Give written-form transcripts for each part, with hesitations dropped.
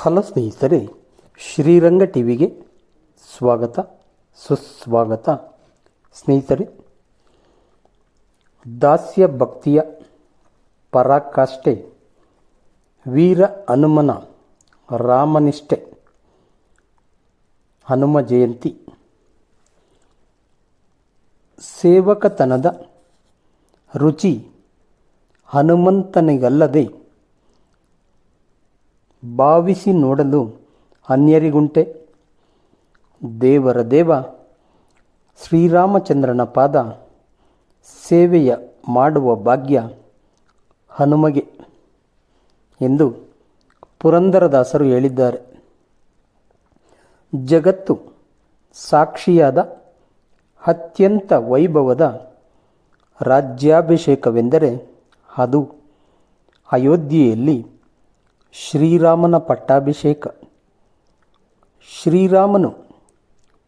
Hello ಸ್ನೇಹಿತರೆ, ಶ್ರೀರಂಗ ಟಿವಿಗೆ ಸ್ವಾಗತ ಸುಸ್ವಾಗತ. ಸ್ನೇಹಿತರೆ, ದಾಸ್ಯ ಭಕ್ತಿಯ ಪರಾಕಾಷ್ಠೆ, ವೀರ ಹನುಮನ ರಾಮನಿಷ್ಠೆ, ಹನುಮ ಜಯಂತಿ. ಸೇವಕತನದ ರುಚಿ ಹನುಮಂತನಿಗಲ್ಲದೆ ಭಾವಿಸಿ ನೋಡಲು ಅನ್ಯರಿಗುಂಟೆ. ದೇವರ ದೇವ ಶ್ರೀರಾಮಚಂದ್ರನ ಪಾದ ಸೇವೆಯ ಮಾಡುವ ಭಾಗ್ಯ ಹನುಮಗೆ ಎಂದು ಪುರಂದರದಾಸರು ಹೇಳಿದ್ದಾರೆ. ಜಗತ್ತು ಸಾಕ್ಷಿಯಾದ ಅತ್ಯಂತ ವೈಭವದ ರಾಜ್ಯಾಭಿಷೇಕವೆಂದರೆ ಅದು ಅಯೋಧ್ಯೆಯಲ್ಲಿ ಶ್ರೀರಾಮನ ಪಟ್ಟಾಭಿಷೇಕ. ಶ್ರೀರಾಮನು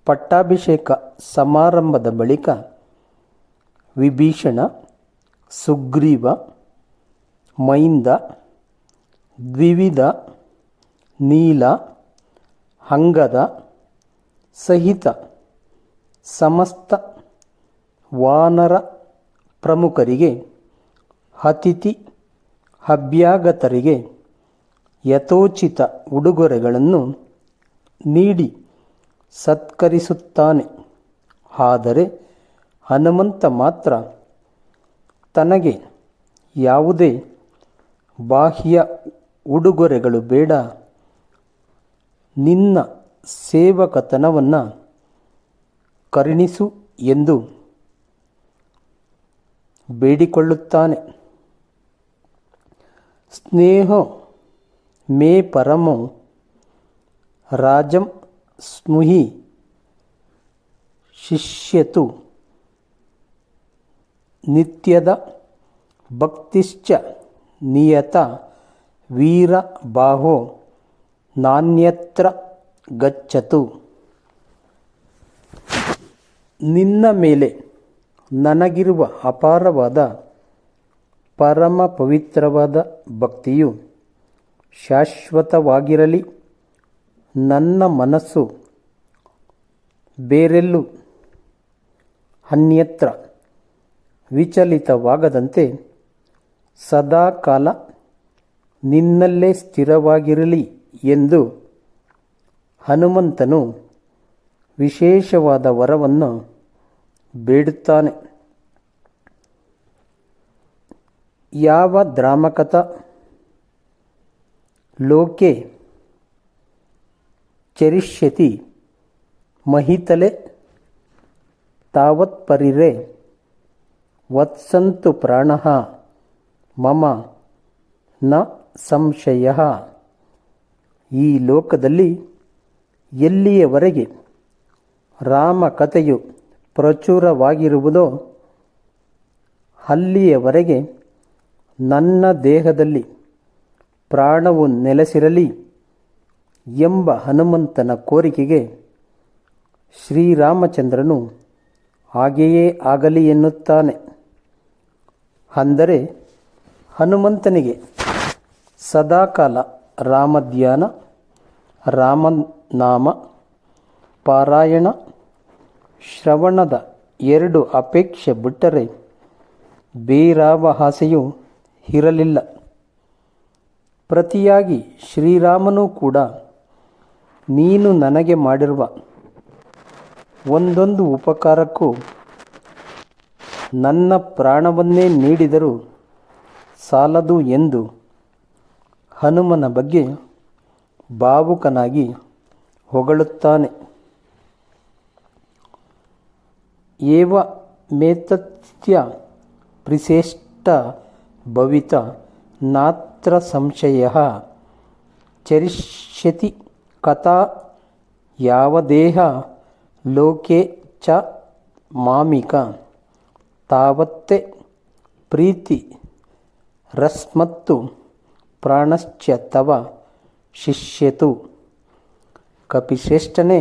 ಪಟ್ಟಾಭಿಷೇಕ ಸಮಾರಂಭದ ಬಳಿಕ ವಿಭೀಷಣ, ಸುಗ್ರೀವ, ಮೈಂದ, ದ್ವಿವಿಧ, ನೀಲ, ಅಂಗದ ಸಹಿತ ಸಮಸ್ತ ವಾನರ ಪ್ರಮುಖರಿಗೆ, ಅತಿಥಿ ಅಭ್ಯಾಗತರಿಗೆ ಯಥೋಚಿತ ಉಡುಗೊರೆಗಳನ್ನು ನೀಡಿ ಸತ್ಕರಿಸುತ್ತಾನೆ. ಆದರೆ ಹನುಮಂತ ಮಾತ್ರ ತನಗೆ ಯಾವುದೇ ಬಾಹ್ಯ ಉಡುಗೊರೆಗಳು ಬೇಡ, ನಿನ್ನ ಸೇವಕತನವನ್ನು ಕರುಣಿಸು ಎಂದು ಬೇಡಿಕೊಳ್ಳುತ್ತಾನೆ. ಸ್ನೇಹೋ ಮೇ ಪರಮೋ ರಾಜಂ ಸ್ಮುಹಿ ಶಿಷ್ಯತು ನಿತ್ಯದ ಭಕ್ತಿಶ್ಚ ನಿಯತ ವೀರ ಬಾಹೋ ನಾನ್ಯತ್ರ ಗಚ್ಚತು. ನಿನ್ನ ಮೇಲೆ ನನಗಿರುವ ಅಪಾರವಾದ ಪರಮ ಪವಿತ್ರವಾದ ಭಕ್ತಿಯು ಶಾಶ್ವತವಾಗಿರಲಿ. ನನ್ನ ಮನಸ್ಸು ಬೇರೆಲ್ಲೂ ಅನ್ಯತ್ರ ವಿಚಲಿತವಾಗದಂತೆ ಸದಾಕಾಲ ನಿನ್ನಲ್ಲೇ ಸ್ಥಿರವಾಗಿರಲಿ ಎಂದು ಹನುಮಂತನು ವಿಶೇಷವಾದ ವರವನ್ನು ಬೇಡುತ್ತಾನೆ. ಯಾವ ದ್ರಾಮಕತ ಲೋಕೆ ಚರಿಷ್ಯತಿ ಮಹಿತಲೆ ತಾವತ್ಪರಿರೆ ವತ್ಸಂತು ಪ್ರಾಣಃ ಮಮ ನ ಸಂಶಯಃ. ಈ ಲೋಕದಲ್ಲಿ ಎಲ್ಲಿಯವರೆಗೆ ರಾಮಕಥೆಯು ಪ್ರಚುರವಾಗಿರುವುದೋ ಅಲ್ಲಿಯವರೆಗೆ ನನ್ನ ದೇಹದಲ್ಲಿ ಪ್ರಾಣವು ನೆಲೆಸಿರಲಿ ಎಂಬ ಹನುಮಂತನ ಕೋರಿಕೆಗೆ ಶ್ರೀರಾಮಚಂದ್ರನು ಹಾಗೆಯೇ ಆಗಲಿ ಎನ್ನುತ್ತಾನೆ. ಅಂದರೆ ಹನುಮಂತನಿಗೆ ಸದಾಕಾಲ ರಾಮಧ್ಯಾನ, ರಾಮನಾಮ ಪಾರಾಯಣ, ಶ್ರವಣದ ಎರಡು ಅಪೇಕ್ಷೆ ಬಿಟ್ಟರೆ ಬೇರಾವ ಆಸೆಯೂ ಇರಲಿಲ್ಲ. ಪ್ರತಿಯಾಗಿ ಶ್ರೀರಾಮನೂ ಕೂಡ ನೀನು ನನಗೆ ಮಾಡಿರುವ ಒಂದೊಂದು ಉಪಕಾರಕ್ಕೂ ನನ್ನ ಪ್ರಾಣವನ್ನೇ ನೀಡಿದರೂ ಸಾಲದು ಎಂದು ಹನುಮನ ಬಗ್ಗೆ ಭಾವುಕನಾಗಿ ಹೊಗಳುತ್ತಾನೆ. ಏವ ಮೇತತ್ಯ ಪ್ರಿಸೇಷ್ಟ ಭವಿತ ನಾತ್ರ ಸಂಶಯಃ ಚರಿಷ್ಯತಿ ಕಥಾ ಯಾವದೇಹ ಲೋಕೆ ಚ ಮಾಮಿಕ ತಾವತ್ತೆ ಪ್ರೀತಿ ರಸ್ಮತ್ತು ಪ್ರಾಣಶ್ಚ ತವ ಶಿಷ್ಯತು. ಕಪಿಶ್ರೇಷ್ಠನೇ,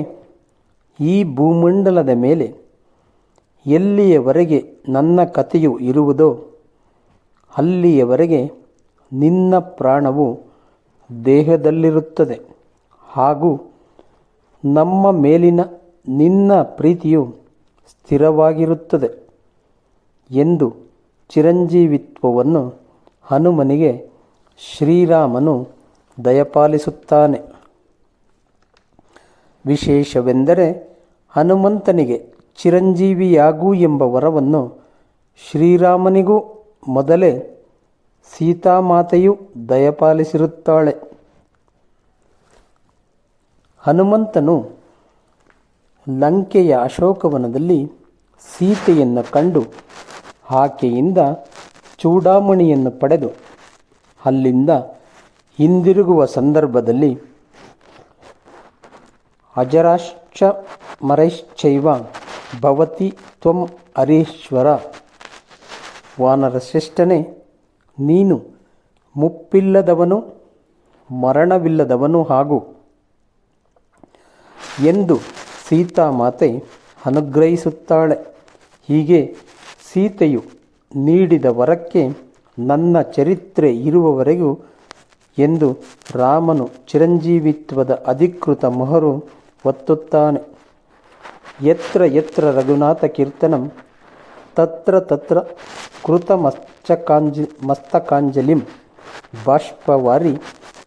ಈ ಭೂಮಂಡಲದ ಮೇಲೆ ಎಲ್ಲಿಯವರೆಗೆ ನನ್ನ ಕಥೆಯು ಇರುವುದೋ ಅಲ್ಲಿಯವರೆಗೆ ನಿನ್ನ ಪ್ರಾಣವು ದೇಹದಲ್ಲಿರುತ್ತದೆ. ಹಾಗೂ ನಮ್ಮ ಮೇಲಿನ ನಿನ್ನ ಪ್ರೀತಿಯು ಸ್ಥಿರವಾಗಿರುತ್ತದೆ ಎಂದು ಚಿರಂಜೀವಿತ್ವವನ್ನು ಹನುಮನಿಗೆ ಶ್ರೀರಾಮನು ದಯಪಾಲಿಸುತ್ತಾನೆ. ವಿಶೇಷವೆಂದರೆ ಹನುಮಂತನಿಗೆ ಚಿರಂಜೀವಿಯಾಗು ಎಂಬ ವರವನ್ನು ಶ್ರೀರಾಮನಿಗೂ ಮೊದಲೇ ಸೀತಾಮಾತೆಯು ದಯಪಾಲಿಸಿರುತ್ತಾಳೆ. ಹನುಮಂತನು ಲಂಕೆಯ ಅಶೋಕವನದಲ್ಲಿ ಸೀತೆಯನ್ನು ಕಂಡು ಆಕೆಯಿಂದ ಚೂಡಾಮಣಿಯನ್ನು ಪಡೆದು ಅಲ್ಲಿಂದ ಹಿಂದಿರುಗುವ ಸಂದರ್ಭದಲ್ಲಿ ಅಜರಾಶ್ಚ ಮರೈಶ್ಚೈವ ಭವತಿ ತ್ವಂ ಹರೀಶ್ವರ, ವಾನರಶ್ರೇಷ್ಠನೇ, ನೀನು ಮುಪ್ಪಿಲ್ಲದವನು ಮರಣವಿಲ್ಲದವನು ಹಾಗೂ ಎಂದು ಸೀತಾಮಾತೆ ಅನುಗ್ರಹಿಸುತ್ತಾಳೆ. ಹೀಗೆ ಸೀತೆಯು ನೀಡಿದ ವರಕ್ಕೆ ನನ್ನ ಚರಿತ್ರೆ ಇರುವವರೆಗೂ ಎಂದು ರಾಮನು ಚಿರಂಜೀವಿತ್ವದ ಅಧಿಕೃತ ಮೊಹರು ಒತ್ತುತ್ತಾನೆ. ಯತ್ರ ಯತ್ರ ರಘುನಾಥ ಕೀರ್ತನಂ ತತ್ರ ತತ್ರ ಕೃತ ಮಸ್ತಕಾಂಜಲಿಂ ಬಾಷ್ಪವಾರಿ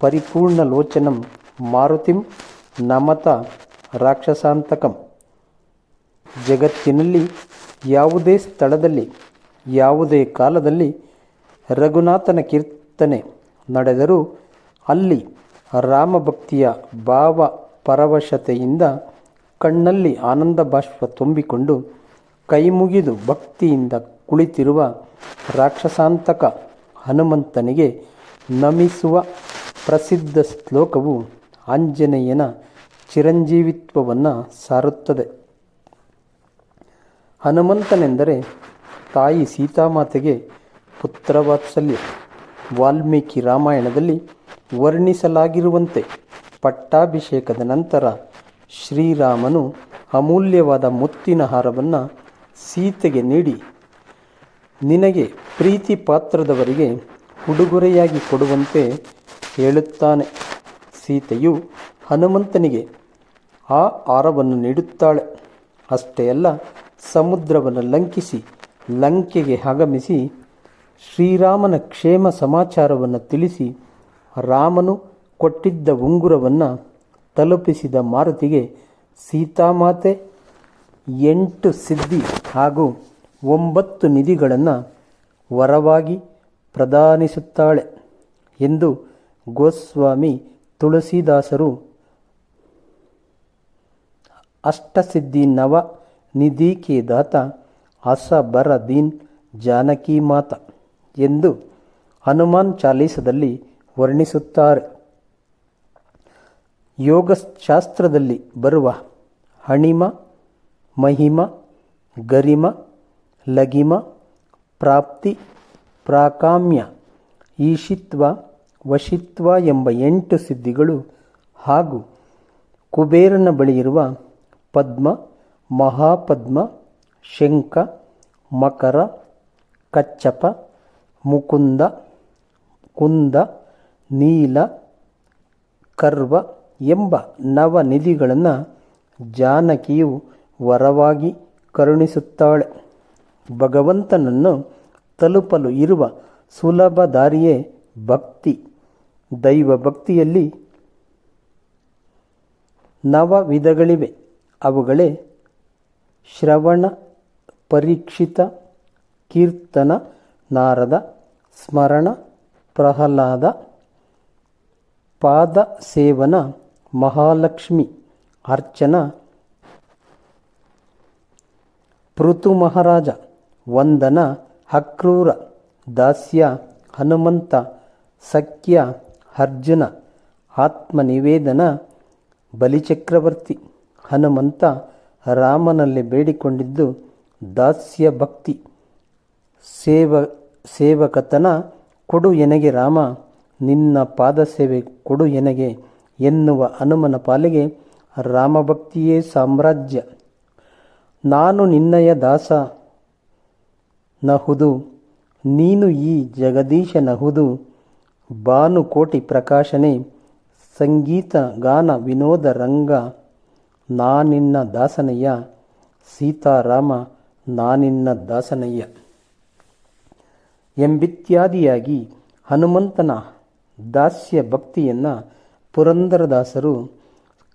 ಪರಿಪೂರ್ಣಲೋಚನಂ ಮಾರುತಿಂ ನಮತ ರಾಕ್ಷಸಾಂತಕಂ. ಜಗತ್ತಿನಲ್ಲಿ ಯಾವುದೇ ಸ್ಥಳದಲ್ಲಿ ಯಾವುದೇ ಕಾಲದಲ್ಲಿ ರಘುನಾಥನ ಕೀರ್ತನೆ ನಡೆದರೂ ಅಲ್ಲಿ ರಾಮಭಕ್ತಿಯ ಭಾವ ಪರವಶತೆಯಿಂದ ಕಣ್ಣಲ್ಲಿ ಆನಂದ ಬಾಷ್ಪ ತುಂಬಿಕೊಂಡು ಕೈಮುಗಿದು ಭಕ್ತಿಯಿಂದ ಕುಳಿತಿರುವ ರಾಕ್ಷಸಾಂತಕ ಹನುಮಂತನಿಗೆ ನಮಿಸುವ ಪ್ರಸಿದ್ಧ ಶ್ಲೋಕವು ಆಂಜನೇಯನ ಚಿರಂಜೀವಿತ್ವವನ್ನು ಸಾರುತ್ತದೆ. ಹನುಮಂತನೆಂದರೆ ತಾಯಿ ಸೀತಾಮಾತೆಗೆ ಪುತ್ರವಾತ್ಸಲ್ಯ. ವಾಲ್ಮೀಕಿ ರಾಮಾಯಣದಲ್ಲಿ ವರ್ಣಿಸಲಾಗಿರುವಂತೆ ಪಟ್ಟಾಭಿಷೇಕದ ನಂತರ ಶ್ರೀರಾಮನು ಅಮೂಲ್ಯವಾದ ಮುತ್ತಿನ ಹಾರವನ್ನು ಸೀತೆಗೆ ನೀಡಿ ನಿನಗೆ ಪ್ರೀತಿ ಪಾತ್ರದವರಿಗೆ ಉಡುಗೊರೆಯಾಗಿ ಕೊಡುವಂತೆ ಹೇಳುತ್ತಾನೆ. ಸೀತೆಯು ಹನುಮಂತನಿಗೆ ಆ ಹಾರವನ್ನು ನೀಡುತ್ತಾಳೆ. ಅಷ್ಟೇ ಅಲ್ಲ, ಸಮುದ್ರವನ್ನು ಲಂಘಿಸಿ ಲಂಕೆಗೆ ಆಗಮಿಸಿ ಶ್ರೀರಾಮನ ಕ್ಷೇಮ ಸಮಾಚಾರವನ್ನು ತಿಳಿಸಿ ರಾಮನು ಕೊಟ್ಟಿದ್ದ ಉಂಗುರವನ್ನು ತಲುಪಿಸಿದ ಮಾರುತಿಗೆ ಸೀತಾಮಾತೆ 8 ಸಿದ್ಧಿ ಹಾಗೂ 9 ನಿಧಿಗಳನ್ನು ವರವಾಗಿ ಪ್ರದಾನಿಸುತ್ತಾಳೆ ಎಂದು ಗೋಸ್ವಾಮಿ ತುಳಸಿದಾಸರು ಅಷ್ಟಸಿದ್ಧಿ ನವ ನಿಧಿ ಕೆ ದಾತ ಅಸ ಬರ ದೀನ್ ಜಾನಕಿ ಮಾತ ಎಂದು ಹನುಮಾನ್ ಚಾಲೀಸದಲ್ಲಿ ವರ್ಣಿಸುತ್ತಾರೆ. ಯೋಗಶಾಸ್ತ್ರದಲ್ಲಿ ಬರುವ ಹಣಿಮ, ಮಹಿಮ, ಗರಿಮ, ಲಗಿಮ, ಪ್ರಾಪ್ತಿ, ಪ್ರಾಕಾಮ್ಯ, ಈಶಿತ್ವ, ವಶಿತ್ವ ಎಂಬ 8 ಸಿದ್ಧಿಗಳು ಹಾಗೂ ಕುಬೇರನ ಬಳಿಯಿರುವ ಪದ್ಮ, ಮಹಾಪದ್ಮ, ಶಂಖ, ಮಕರ, ಕಚ್ಚಪ, ಮುಕುಂದ, ಕುಂದ, ನೀಲ, ಕರ್ವ ಎಂಬ ನವನಿಧಿಗಳನ್ನು ಜಾನಕಿಯು ವರವಾಗಿ ಕರುಣಿಸುತ್ತಾಳೆ. ಭಗವಂತನನ್ನು ತಲುಪಲು ಇರುವ ಸುಲಭ ದಾರಿಯೇ ಭಕ್ತಿ. ದೈವ ಭಕ್ತಿಯಲ್ಲಿ 9 ವಿಧಗಳಿವೆ. ಅವುಗಳೇ ಶ್ರವಣ, ಪರೀಕ್ಷಿತ, ಕೀರ್ತನ, ನಾರದ, ಸ್ಮರಣ, ಪ್ರಹ್ಲಾದ, ಪಾದ ಸೇವನ, ಮಹಾಲಕ್ಷ್ಮಿ, ಅರ್ಚನ, ಪೃಥು ಮಹಾರಾಜ, ವಂದನ, ಅಕ್ರೂರ, ದಾಸ್ಯ, ಹನುಮಂತ, ಸಖ್ಯ, ಅರ್ಜುನ, ಆತ್ಮನಿವೇದನ, ಬಲಿಚಕ್ರವರ್ತಿ. ಹನುಮಂತ ರಾಮನಲ್ಲಿ ಬೇಡಿಕೊಂಡಿದ್ದು ದಾಸ್ಯ ಭಕ್ತಿ. ಸೇವಕತನ ಕೊಡು ಎನಗೆ ರಾಮ, ನಿನ್ನ ಪಾದ ಸೇವೆ ಕೊಡು ಎನಗೆ ಎನ್ನುವ ಹನುಮನ ಪಾಲಿಗೆ ರಾಮಭಕ್ತಿಯೇ ಸಾಮ್ರಾಜ್ಯ. ನಾನು ನಿನ್ನಯ ದಾಸ ನಹುದು, ನೀನು ಈ ಜಗದೀಶನಹುದು, ಭಾನುಕೋಟಿ ಪ್ರಕಾಶನೇ ಸಂಗೀತ ಗಾನ ವಿನೋದ ರಂಗ ನಾನಿನ್ನ ದಾಸನಯ್ಯ, ಸೀತಾರಾಮ ನಾನಿನ್ನ ದಾಸನಯ್ಯ ಎಂಬಿತ್ಯಾದಿಯಾಗಿ ಹನುಮಂತನ ದಾಸ್ಯ ಭಕ್ತಿಯನ್ನು ಪುರಂದರದಾಸರು,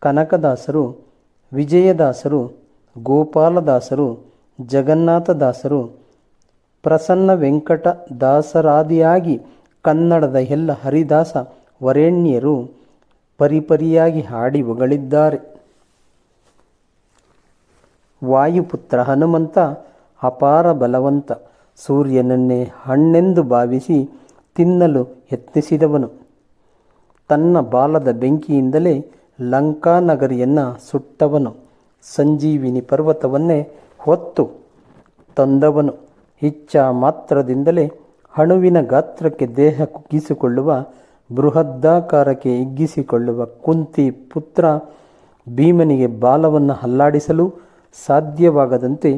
ಕನಕದಾಸರು, ವಿಜಯದಾಸರು, ಗೋಪಾಲದಾಸರು, ಜಗನ್ನಾಥದಾಸರು, ಪ್ರಸನ್ನ ವೆಂಕಟ ದಾಸರಾದಿಯಾಗಿ ಕನ್ನಡದ ಎಲ್ಲ ಹರಿದಾಸ ವರೇಣ್ಯರು ಪರಿಪರಿಯಾಗಿ ಹಾಡಿ ಹೊಗಳಿದ್ದಾರೆ. ವಾಯುಪುತ್ರ ಹನುಮಂತ ಅಪಾರ ಬಲವಂತ, ಸೂರ್ಯನನ್ನೇ ಹಣ್ಣೆಂದು ಭಾವಿಸಿ ತಿನ್ನಲು ಯತ್ನಿಸಿದವನು. ತನ್ನ ಬಾಲದ ಬೆಂಕಿಯಿಂದಲೇ ಲಂಕಾನಗರಿಯನ್ನು ಸುಟ್ಟವನು. ಸಂಜೀವಿನಿ ಪರ್ವತವನ್ನೇ ಹೊತ್ತು ತಂದವನು. ಇಚ್ಛಾ ಮಾತ್ರದಿಂದಲೇ ಅಣುವಿನ ಗಾತ್ರಕ್ಕೆ ದೇಹ ಕುಗ್ಗಿಸಿಕೊಳ್ಳುವ, ಬೃಹದಾಕಾರಕ್ಕೆ ಹಿಗ್ಗಿಸಿಕೊಳ್ಳುವ ಕುಂತಿ ಪುತ್ರ ಭೀಮನಿಗೆ ಬಾಲವನ್ನು ಅಲ್ಲಾಡಿಸಲು ಸಾಧ್ಯವಾಗದಂತೆ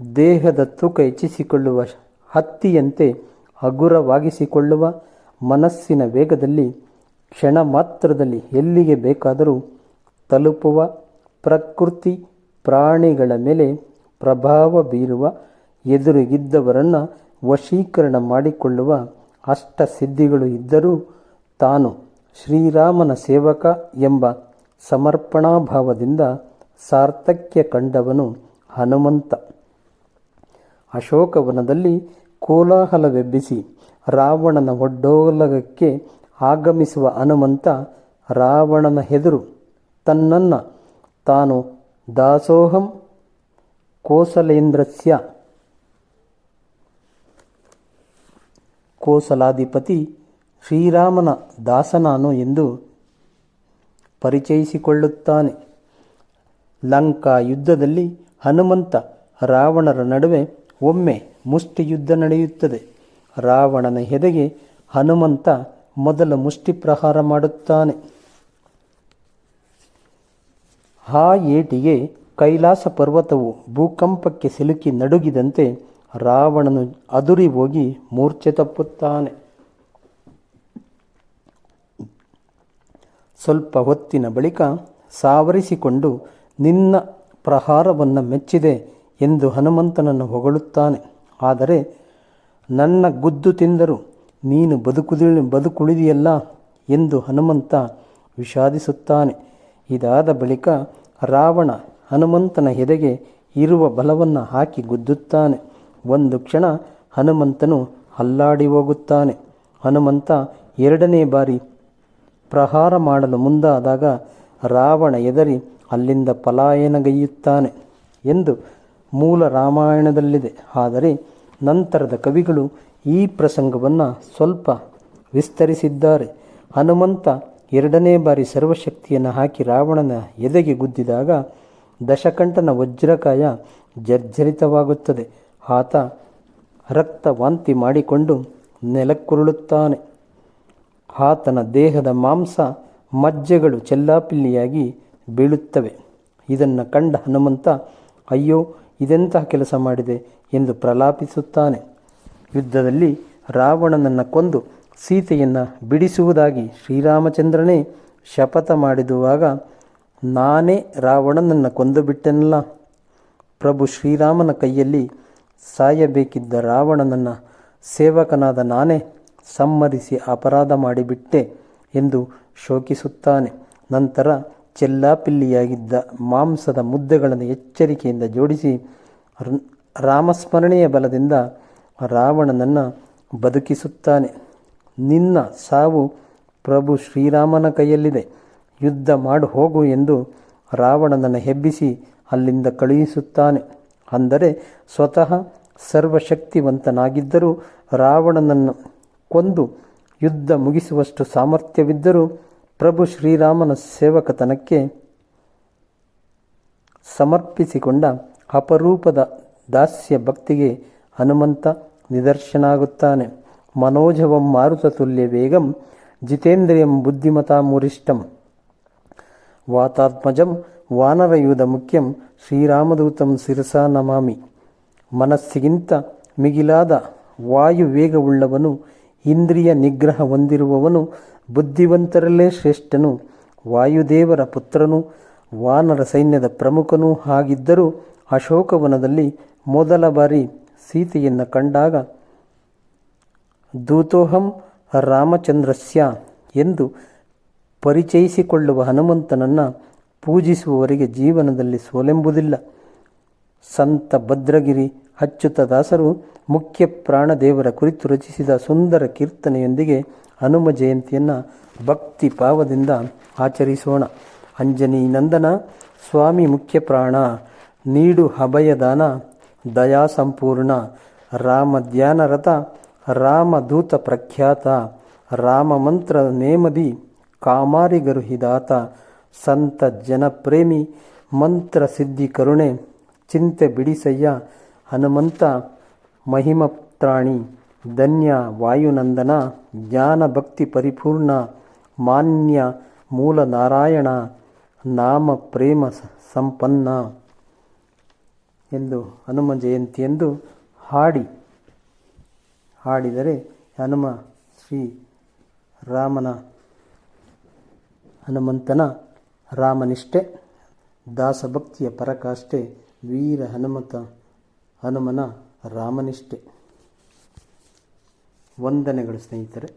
ದೇಹದ ತೂಕ ಹೆಚ್ಚಿಸಿಕೊಳ್ಳುವ ಹತ್ತಿಯಂತೆ ಹಗುರವಾಗಿಸಿಕೊಳ್ಳುವ, ಮನಸ್ಸಿನ ವೇಗದಲ್ಲಿ ಕ್ಷಣ ಮಾತ್ರದಲ್ಲಿ ಎಲ್ಲಿಗೆ ಬೇಕಾದರೂ ತಲುಪುವ, ಪ್ರಕೃತಿ ಪ್ರಾಣಿಗಳ ಮೇಲೆ ಪ್ರಭಾವ ಬೀರುವ, ಎದುರಿಗಿದ್ದವರನ್ನು ವಶೀಕರಣ ಮಾಡಿಕೊಳ್ಳುವ ಅಷ್ಟಸಿದ್ಧಿಗಳು ಇದ್ದರೂ ತಾನು ಶ್ರೀರಾಮನ ಸೇವಕ ಎಂಬ ಸಮರ್ಪಣಾಭಾವದಿಂದ ಸಾರ್ಥಕ್ಯ ಕಂಡವನು ಹನುಮಂತ. ಅಶೋಕವನದಲ್ಲಿ ಕೋಲಾಹಲವೆಬ್ಬಿಸಿ ರಾವಣನ ಒಡ್ಡೋಲಗಕ್ಕೆ ಆಗಮಿಸುವ ಹನುಮಂತ ರಾವಣನ ಎದುರು ತನ್ನನ್ನು ತಾನು ದಾಸೋಹಂ ಕೋಸಲೇಂದ್ರಸ್ಯ, ಕೋಸಲಾಧಿಪತಿ ಶ್ರೀರಾಮನ ದಾಸನಾನು ಎಂದು ಪರಿಚಯಿಸಿಕೊಳ್ಳುತ್ತಾನೆ. ಲಂಕಾ ಯುದ್ಧದಲ್ಲಿ ಹನುಮಂತ ರಾವಣರ ನಡುವೆ ಒಮ್ಮೆ ಮುಷ್ಟಿಯುದ್ಧ ನಡೆಯುತ್ತದೆ. ರಾವಣನ ಎದೆಗೆ ಹನುಮಂತ ಮೊದಲ ಮುಷ್ಟಿ ಪ್ರಹಾರ ಮಾಡುತ್ತಾನೆ. ಆ ಏಟಿಗೆ ಕೈಲಾಸ ಪರ್ವತವು ಭೂಕಂಪಕ್ಕೆ ಸಿಲುಕಿ ನಡುಗಿದಂತೆ ರಾವಣನು ಅದುರಿ ಹೋಗಿ ಮೂರ್ಛೆ ತಪ್ಪುತ್ತಾನೆ. ಸ್ವಲ್ಪ ಹೊತ್ತಿನ ಬಳಿಕ ಸಾವರಿಸಿಕೊಂಡು ನಿನ್ನ ಪ್ರಹಾರವನ್ನು ಮೆಚ್ಚಿದೆ ಎಂದು ಹನುಮಂತನನ್ನು ಹೊಗಳುತ್ತಾನೆ. ಆದರೆ ನನ್ನ ಗುದ್ದು ತಿಂದರೂ ನೀನು ಬದುಕುಳಿದಿಯಲ್ಲ ಎಂದು ಹನುಮಂತ ವಿಷಾದಿಸುತ್ತಾನೆ. ಇದಾದ ಬಳಿಕ ರಾವಣ ಹನುಮಂತನ ಎದೆಗೆ ಇರುವ ಬಲವನ್ನು ಹಾಕಿ ಗುದ್ದುತ್ತಾನೆ. ಒಂದು ಕ್ಷಣ ಹನುಮಂತನು ಅಲ್ಲಾಡಿ ಹೋಗುತ್ತಾನೆ. ಹನುಮಂತ ಎರಡನೇ ಬಾರಿ ಪ್ರಹಾರ ಮಾಡಲು ಮುಂದಾದಾಗ ರಾವಣ ಎದರಿ ಅಲ್ಲಿಂದ ಪಲಾಯನಗೈಯುತ್ತಾನೆ ಎಂದು ಮೂಲ ರಾಮಾಯಣದಲ್ಲಿದೆ. ಆದರೆ ನಂತರದ ಕವಿಗಳು ಈ ಪ್ರಸಂಗವನ್ನು ಸ್ವಲ್ಪ ವಿಸ್ತರಿಸಿದ್ದಾರೆ. ಹನುಮಂತ ಎರಡನೇ ಬಾರಿ ಸರ್ವಶಕ್ತಿಯನ್ನು ಹಾಕಿ ರಾವಣನ ಎದೆಗೆ ಗುದ್ದಿದಾಗ ದಶಕಂಠನ ವಜ್ರಕಾಯ ಜರ್ಜರಿತವಾಗುತ್ತದೆ. ಆತ ರಕ್ತವಾಂತಿ ಮಾಡಿಕೊಂಡು ನೆಲಕ್ಕುರುಳುತ್ತಾನೆ. ಆತನ ದೇಹದ ಮಾಂಸ ಮಜ್ಜೆಗಳು ಚೆಲ್ಲಾಪಿಲ್ಲಿಯಾಗಿ ಬೀಳುತ್ತವೆ. ಇದನ್ನು ಕಂಡ ಹನುಮಂತ ಅಯ್ಯೋ ಇದೆಂತಹ ಕೆಲಸ ಮಾಡಿದೆ ಎಂದು ಪ್ರಲಾಪಿಸುತ್ತಾನೆ. ಯುದ್ಧದಲ್ಲಿ ರಾವಣನನ್ನು ಕೊಂದು ಸೀತೆಯನ್ನು ಬಿಡಿಸುವುದಾಗಿ ಶ್ರೀರಾಮಚಂದ್ರನೇ ಶಪಥ ಮಾಡಿದುವಾಗ ನಾನೇ ರಾವಣನನ್ನು ಕೊಂದು ಬಿಟ್ಟೆನಲ್ಲ, ಪ್ರಭು ಶ್ರೀರಾಮನ ಕೈಯಲ್ಲಿ ಸಾಯಬೇಕಿದ್ದ ರಾವಣನನ್ನು ಸೇವಕನಾದ ನಾನೇ ಸಂಹರಿಸಿ ಅಪರಾಧ ಮಾಡಿಬಿಟ್ಟೆ ಎಂದು ಶೋಕಿಸುತ್ತಾನೆ. ನಂತರ ಚೆಲ್ಲಾಪಿಲ್ಲಿಯಾಗಿದ್ದ ಮಾಂಸದ ಮುದ್ದೆಗಳನ್ನು ಎಚ್ಚರಿಕೆಯಿಂದ ಜೋಡಿಸಿ ರಾಮಸ್ಮರಣೆಯ ಬಲದಿಂದ ರಾವಣನನ್ನು ಬದುಕಿಸುತ್ತಾನೆ. ನಿನ್ನ ಸಾವು ಪ್ರಭು ಶ್ರೀರಾಮನ ಕೈಯಲ್ಲಿದೆ, ಯುದ್ಧ ಮಾಡು ಹೋಗು ಎಂದು ರಾವಣನನ್ನು ಹೆಬ್ಬಿಸಿ ಅಲ್ಲಿಂದ ಕಳುಹಿಸುತ್ತಾನೆ. ಅಂದರೆ ಸ್ವತಃ ಸರ್ವಶಕ್ತಿವಂತನಾಗಿದ್ದರೂ ರಾವಣನನ್ನು ಕೊಂದು ಯುದ್ಧ ಮುಗಿಸುವಷ್ಟು ಸಾಮರ್ಥ್ಯವಿದ್ದರೂ ಪ್ರಭು ಶ್ರೀರಾಮನ ಸೇವಕತನಕ್ಕೆ ಸಮರ್ಪಿಸಿಕೊಂಡ ಅಪರೂಪದ ದಾಸ್ಯ ಭಕ್ತಿಗೆ ಹನುಮಂತ ನಿದರ್ಶನಾಗುತ್ತಾನೆ. ಮನೋಜವಂ ಮಾರುತತುಲ್ಯ ವೇಗಂ ಜಿತೇಂದ್ರಿಯಂ ಬುದ್ಧಿಮತಾಮುರಿಷ್ಟಂ ವಾತಾತ್ಮಜಂ ವಾನರಯೂಧ ಮುಖ್ಯಂ ಶ್ರೀರಾಮದೂತಂ ಶಿರಸಾ ನಮಾಮಿ. ಮನಸ್ಸಿಗಿಂತ ಮಿಗಿಲಾದ ವಾಯುವೇಗವುಳ್ಳವನು, ಇಂದ್ರಿಯ ನಿಗ್ರಹ ಹೊಂದಿರುವವನು, ಬುದ್ಧಿವಂತರಲ್ಲೇ ಶ್ರೇಷ್ಠನು, ವಾಯುದೇವರ ಪುತ್ರನೂ ವಾನರ ಸೈನ್ಯದ ಪ್ರಮುಖನೂ ಆಗಿದ್ದರೂ ಅಶೋಕವನದಲ್ಲಿ ಮೊದಲ ಬಾರಿ ಸೀತೆಯನ್ನು ಕಂಡಾಗ ದೂತೋಹಂ ರಾಮಚಂದ್ರಸ್ಯ ಎಂದು ಪರಿಚಯಿಸಿಕೊಳ್ಳುವ ಹನುಮಂತನನ್ನು ಪೂಜಿಸುವವರಿಗೆ ಜೀವನದಲ್ಲಿ ಸೋಲೆಂಬುದಿಲ್ಲ. ಸಂತ ಭದ್ರಗಿರಿ ಅಚ್ಯುತದಾಸರು ಮುಖ್ಯ ಪ್ರಾಣದೇವರ ಕುರಿತು ರಚಿಸಿದ ಸುಂದರ ಕೀರ್ತನೆಯೊಂದಿಗೆ ಹನುಮ ಜಯಂತಿಯನ್ನು ಭಕ್ತಿ ಭಾವದಿಂದ ಆಚರಿಸೋಣ. ಅಂಜನಿ ನಂದನ ಸ್ವಾಮಿ ಮುಖ್ಯ ಪ್ರಾಣ, ನೀಡು ಅಭಯದಾನ ದಯಾ ಸಂಪೂರ್ಣ, ರಾಮ ಧ್ಯಾನರತ ರಾಮದೂತ ಪ್ರಖ್ಯಾತ, ರಾಮ ಮಂತ್ರ ನೇಮದಿ ಕಾಮಾರಿಗರು ಹಿದಾತ, ಸಂತ ಜನಪ್ರೇಮಿ ಮಂತ್ರ ಸಿದ್ಧಿ ಕರುಣೆ, ಚಿಂತೆ ಬಿಡಿಸಯ್ಯ ಹನುಮಂತ ಮಹಿಮತ್ರಾಣಿ, ಧನ್ಯ ವಾಯುನಂದನ ಜ್ಞಾನ ಭಕ್ತಿ ಪರಿಪೂರ್ಣ, ಮಾನ್ಯ ಮೂಲ ನಾರಾಯಣ ನಾಮ ಪ್ರೇಮ ಸಂಪನ್ನ ಎಂದು ಹನುಮ ಜಯಂತಿಯೆಂದು ಹಾಡಿದರೆ ಶ್ರೀ ಹನುಮಂತನ ರಾಮನಿಷ್ಠೆ, ದಾಸಭಕ್ತಿಯ ಪರಕಾಷ್ಠೆ, ವೀರ ಹನುಮನ ರಾಮನಿಷ್ಠೆ. ವಂದನೆಗಳು ಸ್ನೇಹಿತರೆ.